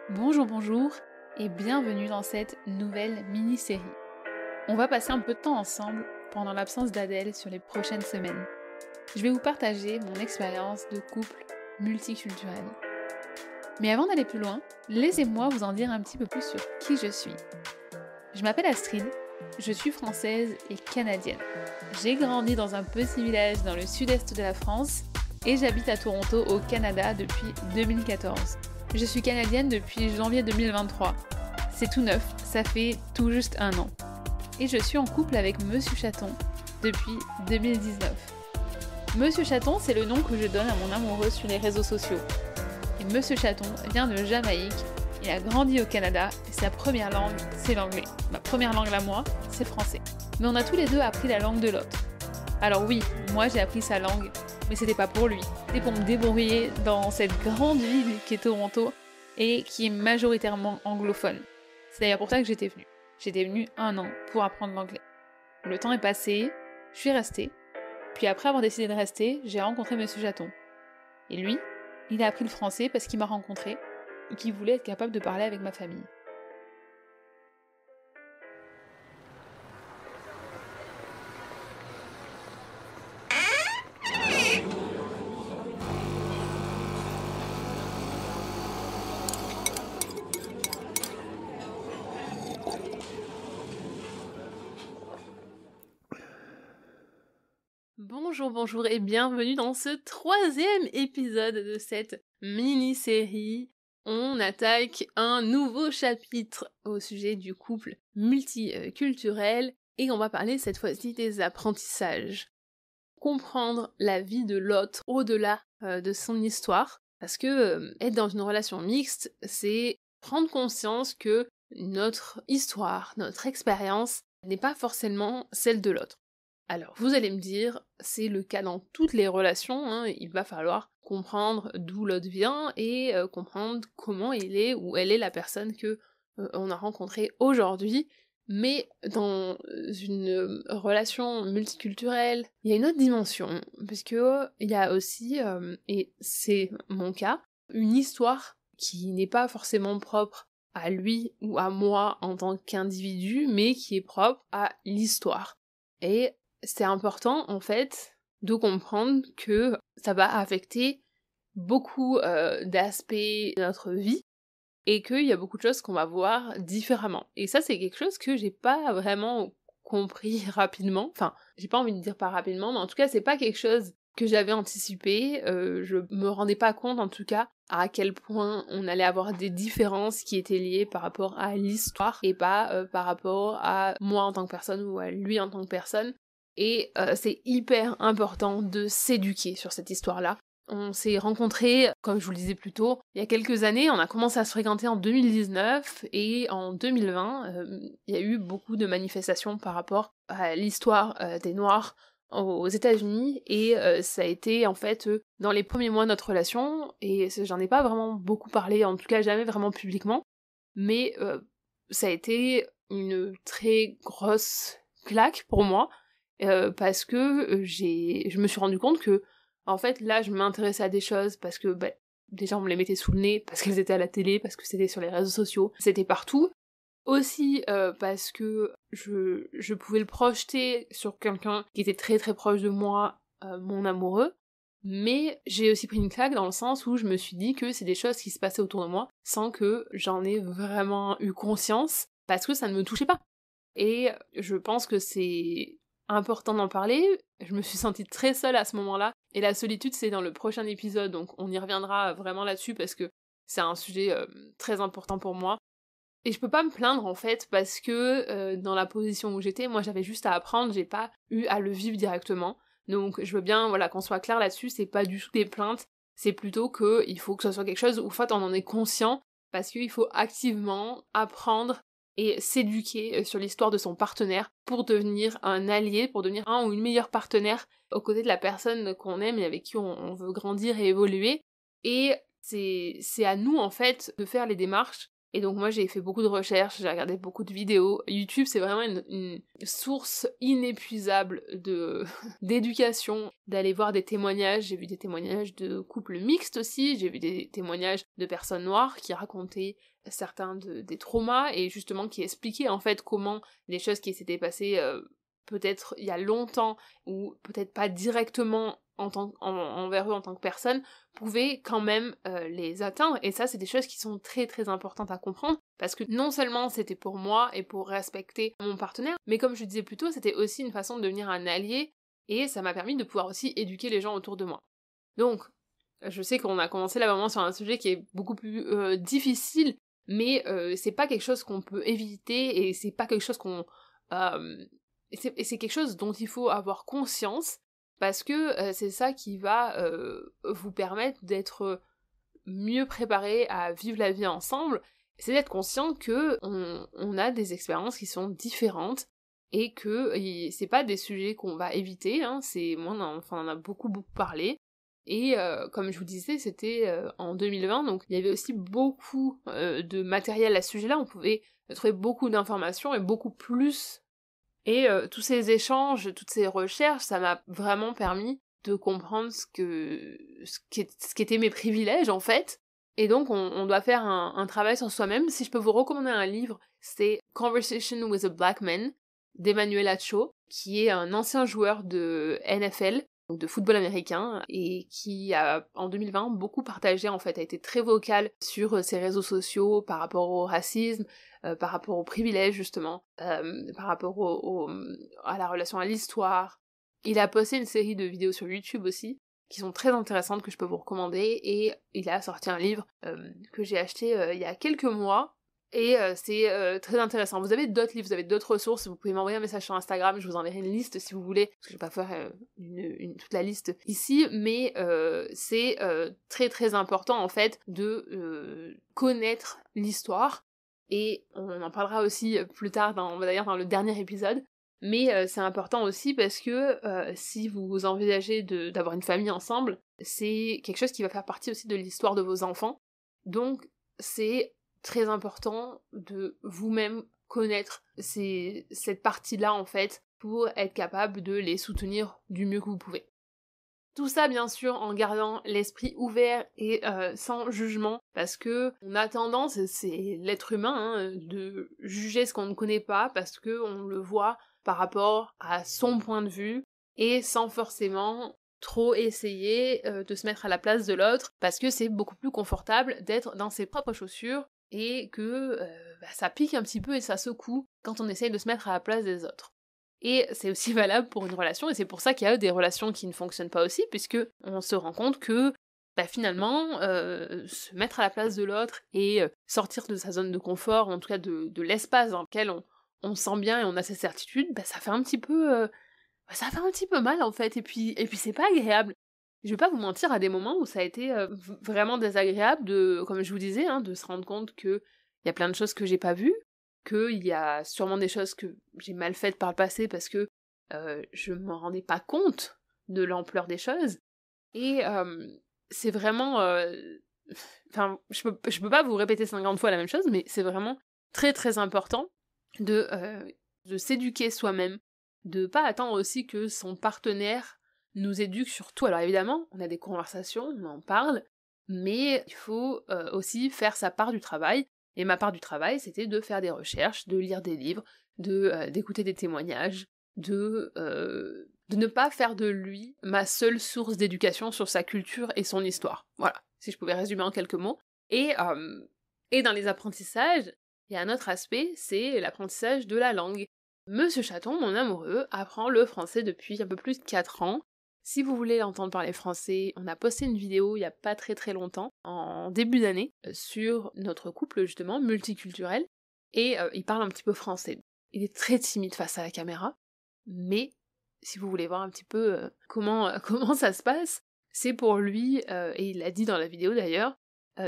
Bonjour et bienvenue dans cette nouvelle mini-série. On va passer un peu de temps ensemble pendant l'absence d'Adèle sur les prochaines semaines. Je vais vous partager mon expérience de couple multiculturel. Mais avant d'aller plus loin, laissez-moi vous en dire un petit peu plus sur qui je suis. Je m'appelle Astrid, je suis française et canadienne. J'ai grandi dans un petit village dans le sud-est de la France et j'habite à Toronto au Canada depuis 2014. Je suis canadienne depuis janvier 2023. C'est tout neuf, ça fait tout juste un an. Et je suis en couple avec Monsieur Chaton depuis 2019. Monsieur Chaton, c'est le nom que je donne à mon amoureux sur les réseaux sociaux. Et Monsieur Chaton vient de Jamaïque, il a grandi au Canada et sa première langue, c'est l'anglais. Ma première langue à moi, c'est le français. Mais on a tous les deux appris la langue de l'autre. Alors oui, moi j'ai appris sa langue, mais c'était pas pour lui. C'était pour me débrouiller dans cette grande ville qui est Toronto et qui est majoritairement anglophone. C'est d'ailleurs pour ça que j'étais venue. J'étais venue un an pour apprendre l'anglais. Le temps est passé, je suis restée. Puis après avoir décidé de rester, j'ai rencontré Monsieur Chaton. Et lui, il a appris le français parce qu'il m'a rencontré et qu'il voulait être capable de parler avec ma famille. Bonjour et bienvenue dans ce 3e épisode de cette mini-série. On attaque un nouveau chapitre au sujet du couple multiculturel et on va parler cette fois-ci des apprentissages. Comprendre la vie de l'autre au-delà de son histoire, parce que être dans une relation mixte, c'est prendre conscience que notre histoire, notre expérience n'est pas forcément celle de l'autre. Alors, vous allez me dire, c'est le cas dans toutes les relations, hein, il va falloir comprendre d'où l'autre vient et comprendre comment il est ou elle est la personne que on a rencontrée aujourd'hui. Mais dans une relation multiculturelle, il y a une autre dimension, puisque il y a aussi, et c'est mon cas, une histoire qui n'est pas forcément propre à lui ou à moi en tant qu'individu, mais qui est propre à l'histoire. Et c'est important, en fait, de comprendre que ça va affecter beaucoup d'aspects de notre vie et qu'il y a beaucoup de choses qu'on va voir différemment. Et ça, c'est quelque chose que j'ai pas vraiment compris rapidement. Enfin, j'ai pas envie de dire pas rapidement, mais en tout cas, c'est pas quelque chose que j'avais anticipé. Je me rendais pas compte, en tout cas, à quel point on allait avoir des différences qui étaient liées par rapport à l'histoire et pas par rapport à moi en tant que personne ou à lui en tant que personne. Et c'est hyper important de s'éduquer sur cette histoire-là. On s'est rencontrés, comme je vous le disais plus tôt, il y a quelques années, on a commencé à se fréquenter en 2019, et en 2020, il y a eu beaucoup de manifestations par rapport à l'histoire des Noirs aux États-Unis, et ça a été en fait dans les premiers mois de notre relation, et j'en ai pas vraiment beaucoup parlé, en tout cas jamais vraiment publiquement, mais ça a été une très grosse claque pour moi, parce que je me suis rendu compte que en fait là je m'intéressais à des choses parce que déjà on me les mettait sous le nez, parce qu'elles étaient à la télé, parce que c'était sur les réseaux sociaux, c'était partout. Aussi parce que je pouvais le projeter sur quelqu'un qui était très très proche de moi, mon amoureux, mais j'ai aussi pris une claque dans le sens où je me suis dit que c'est des choses qui se passaient autour de moi sans que j'en ai vraiment eu conscience, parce que ça ne me touchait pas. Et je pense que c'est important d'en parler. Je me suis sentie très seule à ce moment-là, et la solitude c'est dans le prochain épisode, donc on y reviendra vraiment là-dessus parce que c'est un sujet très important pour moi. Et je peux pas me plaindre en fait, parce que dans la position où j'étais, moi j'avais juste à apprendre, j'ai pas eu à le vivre directement. Donc je veux bien qu'on soit clair là-dessus, c'est pas du tout des plaintes, c'est plutôt que il faut que ce soit quelque chose où en fait on en est conscient, parce qu'il faut activement apprendre et s'éduquer sur l'histoire de son partenaire pour devenir un allié, pour devenir un ou une meilleure partenaire aux côtés de la personne qu'on aime et avec qui on veut grandir et évoluer. Et c'est à nous en fait de faire les démarches Et donc moi j'ai fait beaucoup de recherches, j'ai regardé beaucoup de vidéos. YouTube c'est vraiment une source inépuisable d'éducation, d'aller voir des témoignages. J'ai vu des témoignages de couples mixtes aussi, j'ai vu des témoignages de personnes noires qui racontaient certains des traumas et justement qui expliquaient en fait comment les choses qui s'étaient passées peut-être il y a longtemps ou peut-être pas directement envers eux en tant que personne, pouvaient quand même les atteindre. Et ça, c'est des choses qui sont très très importantes à comprendre, parce que non seulement c'était pour moi et pour respecter mon partenaire, mais comme je disais plus tôt, c'était aussi une façon de devenir un allié, et ça m'a permis de pouvoir aussi éduquer les gens autour de moi. Donc, je sais qu'on a commencé là vraiment sur un sujet qui est beaucoup plus difficile, mais c'est pas quelque chose qu'on peut éviter, et c'est pas quelque chose qu'on... et c'est quelque chose dont il faut avoir conscience, parce que c'est ça qui va vous permettre d'être mieux préparé à vivre la vie ensemble, c'est d'être conscient que on a des expériences qui sont différentes, et que c'est pas des sujets qu'on va éviter, hein, moi on en a beaucoup parlé, et comme je vous disais, c'était en 2020, donc il y avait aussi beaucoup de matériel à ce sujet-là, on pouvait trouver beaucoup d'informations et beaucoup plus. Et tous ces échanges, toutes ces recherches, ça m'a vraiment permis de comprendre ce qu'étaient mes privilèges en fait. Et donc on doit faire un travail sur soi-même. Si je peux vous recommander un livre, c'est Conversation with a Black Man d'Emmanuel Acho, qui est un ancien joueur de NFL, donc de football américain, et qui a en 2020 beaucoup partagé en fait, a été très vocal sur ses réseaux sociaux par rapport au racisme, par rapport aux privilèges justement, par rapport à la relation à l'histoire. Il a posté une série de vidéos sur YouTube aussi, qui sont très intéressantes, que je peux vous recommander, et il a sorti un livre que j'ai acheté il y a quelques mois, et c'est très intéressant. Vous avez d'autres livres, vous avez d'autres ressources, vous pouvez m'envoyer un message sur Instagram, je vous enverrai une liste si vous voulez, parce que je vais pas faire toute la liste ici, mais c'est très très important en fait de connaître l'histoire, et on en parlera aussi plus tard, d'ailleurs dans le dernier épisode, mais c'est important aussi parce que si vous envisagez d'avoir une famille ensemble, c'est quelque chose qui va faire partie aussi de l'histoire de vos enfants, donc c'est très important de vous-même connaître cette partie-là en fait, pour être capable de les soutenir du mieux que vous pouvez. Tout ça bien sûr en gardant l'esprit ouvert et sans jugement, parce que on a tendance, c'est l'être humain, hein, de juger ce qu'on ne connaît pas parce que on le voit par rapport à son point de vue, et sans forcément trop essayer de se mettre à la place de l'autre, parce que c'est beaucoup plus confortable d'être dans ses propres chaussures, et que ça pique un petit peu et ça secoue quand on essaye de se mettre à la place des autres. Et c'est aussi valable pour une relation, et c'est pour ça qu'il y a des relations qui ne fonctionnent pas aussi, puisque on se rend compte que finalement, se mettre à la place de l'autre et sortir de sa zone de confort, en tout cas de l'espace dans lequel on se sent bien et on a ses certitudes, ça fait un petit peu mal en fait, et puis c'est pas agréable. Je vais pas vous mentir, à des moments où ça a été vraiment désagréable comme je vous disais, hein, de se rendre compte que il y a plein de choses que j'ai pas vues, qu'il y a sûrement des choses que j'ai mal faites par le passé parce que je m'en rendais pas compte de l'ampleur des choses, et c'est vraiment... Enfin, je peux pas vous répéter 50 fois la même chose, mais c'est vraiment très très important de s'éduquer soi-même, de pas attendre aussi que son partenaire nous éduque sur tout. Alors évidemment, on a des conversations, on en parle, mais il faut aussi faire sa part du travail, et ma part du travail, c'était de faire des recherches, de lire des livres, d'écouter des témoignages, de ne pas faire de lui ma seule source d'éducation sur sa culture et son histoire. Voilà, si je pouvais résumer en quelques mots. Et dans les apprentissages, il y a un autre aspect, c'est l'apprentissage de la langue. Monsieur Chaton, mon amoureux, apprend le français depuis un peu plus de 4 ans. Si vous voulez l'entendre parler français, on a posté une vidéo il y a pas très très longtemps, en début d'année, sur notre couple justement, multiculturel, et il parle un petit peu français. Il est très timide face à la caméra, mais si vous voulez voir un petit peu comment ça se passe, c'est pour lui, et il l'a dit dans la vidéo d'ailleurs,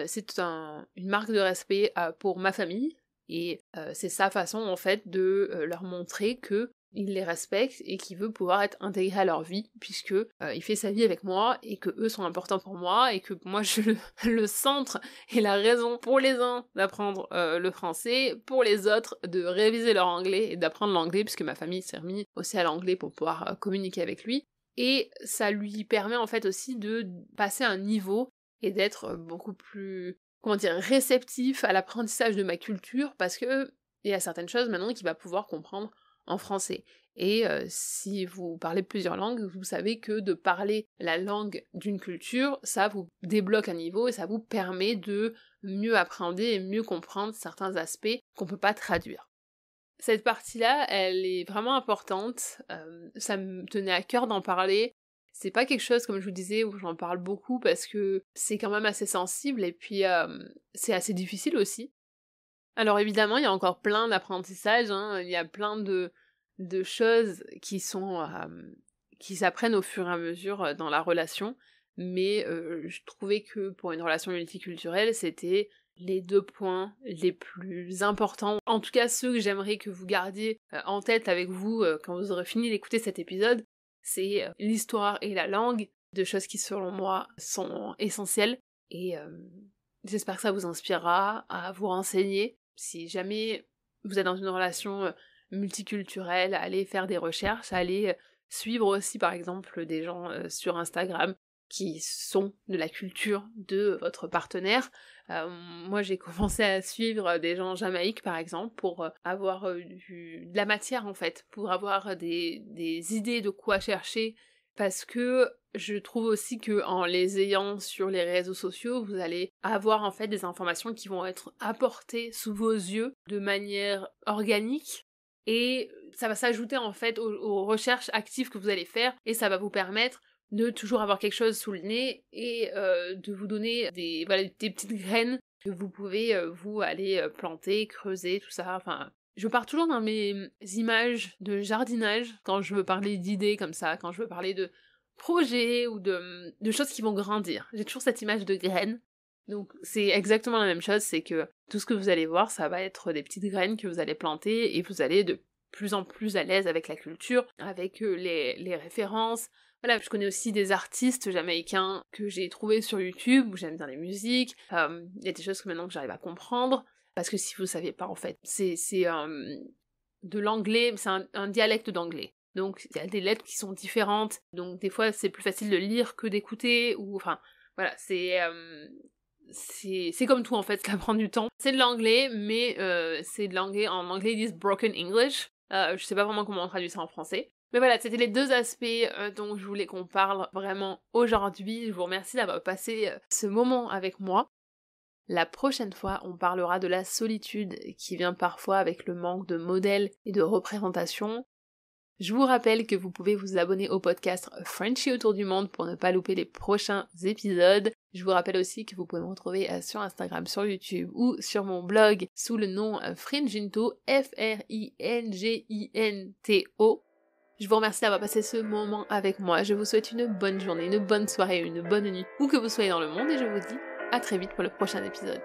c'est une marque de respect pour ma famille, et c'est sa façon en fait de leur montrer que il les respecte et qui veut pouvoir être intégré à leur vie, puisque il fait sa vie avec moi et que eux sont importants pour moi et que moi je suis le centre et la raison pour les uns d'apprendre le français, pour les autres de réviser leur anglais et d'apprendre l'anglais, puisque ma famille s'est remis aussi à l'anglais pour pouvoir communiquer avec lui. Et ça lui permet en fait aussi de passer un niveau et d'être beaucoup plus, réceptif à l'apprentissage de ma culture, parce que il y a certaines choses maintenant qu'il va pouvoir comprendre en français. Et si vous parlez plusieurs langues, vous savez que de parler la langue d'une culture, ça vous débloque un niveau et ça vous permet de mieux appréhender et mieux comprendre certains aspects qu'on peut pas traduire. Cette partie-là, elle est vraiment importante, ça me tenait à cœur d'en parler. C'est pas quelque chose, comme je vous disais, où j'en parle beaucoup parce que c'est quand même assez sensible et puis c'est assez difficile aussi. Alors évidemment, il y a encore plein d'apprentissages, hein, il y a plein de choses qui s'apprennent au fur et à mesure dans la relation, mais je trouvais que pour une relation multiculturelle, c'était les 2 points les plus importants, en tout cas ceux que j'aimerais que vous gardiez en tête avec vous quand vous aurez fini d'écouter cet épisode, c'est l'histoire et la langue, 2 choses qui selon moi sont essentielles, et j'espère que ça vous inspirera à vous renseigner. Si jamais vous êtes dans une relation multiculturelle, allez faire des recherches, allez suivre aussi par exemple des gens sur Instagram qui sont de la culture de votre partenaire. Moi j'ai commencé à suivre des gens en Jamaïque par exemple pour avoir de la matière en fait, pour avoir des idées de quoi chercher, parce que je trouve aussi que en les ayant sur les réseaux sociaux, vous allez avoir en fait des informations qui vont être apportées sous vos yeux de manière organique, et ça va s'ajouter en fait aux recherches actives que vous allez faire, et ça va vous permettre de toujours avoir quelque chose sous le nez et de vous donner des petites graines que vous pouvez vous aller planter, creuser, tout ça, enfin... Je pars toujours dans mes images de jardinage quand je veux parler d'idées comme ça, quand je veux parler de projets ou de choses qui vont grandir. J'ai toujours cette image de graines. Donc c'est exactement la même chose, c'est que tout ce que vous allez voir, ça va être des petites graines que vous allez planter et vous allez de plus en plus à l'aise avec la culture, avec les références. Voilà, je connais aussi des artistes jamaïcains que j'ai trouvés sur YouTube, où j'aime bien les musiques. Il y a des choses que maintenant que j'arrive à comprendre. Parce que si vous savez pas, en fait, c'est de l'anglais, c'est un dialecte d'anglais. Donc il y a des lettres qui sont différentes, donc des fois c'est plus facile de lire que d'écouter, ou enfin, voilà, c'est comme tout en fait, ça prend du temps. C'est de l'anglais, mais c'est de l'anglais, en anglais ils disent broken English, je sais pas vraiment comment on traduit ça en français. Mais voilà, c'était les 2 aspects dont je voulais qu'on parle vraiment aujourd'hui. Je vous remercie d'avoir passé ce moment avec moi. La prochaine fois, on parlera de la solitude qui vient parfois avec le manque de modèles et de représentation. Je vous rappelle que vous pouvez vous abonner au podcast Frenchy autour du monde pour ne pas louper les prochains épisodes. Je vous rappelle aussi que vous pouvez me retrouver sur Instagram, sur YouTube ou sur mon blog sous le nom Fringinto, F-R-I-N-G-I-N-T-O. Je vous remercie d'avoir passé ce moment avec moi. Je vous souhaite une bonne journée, une bonne soirée, une bonne nuit, où que vous soyez dans le monde, et je vous dis à très vite pour le prochain épisode.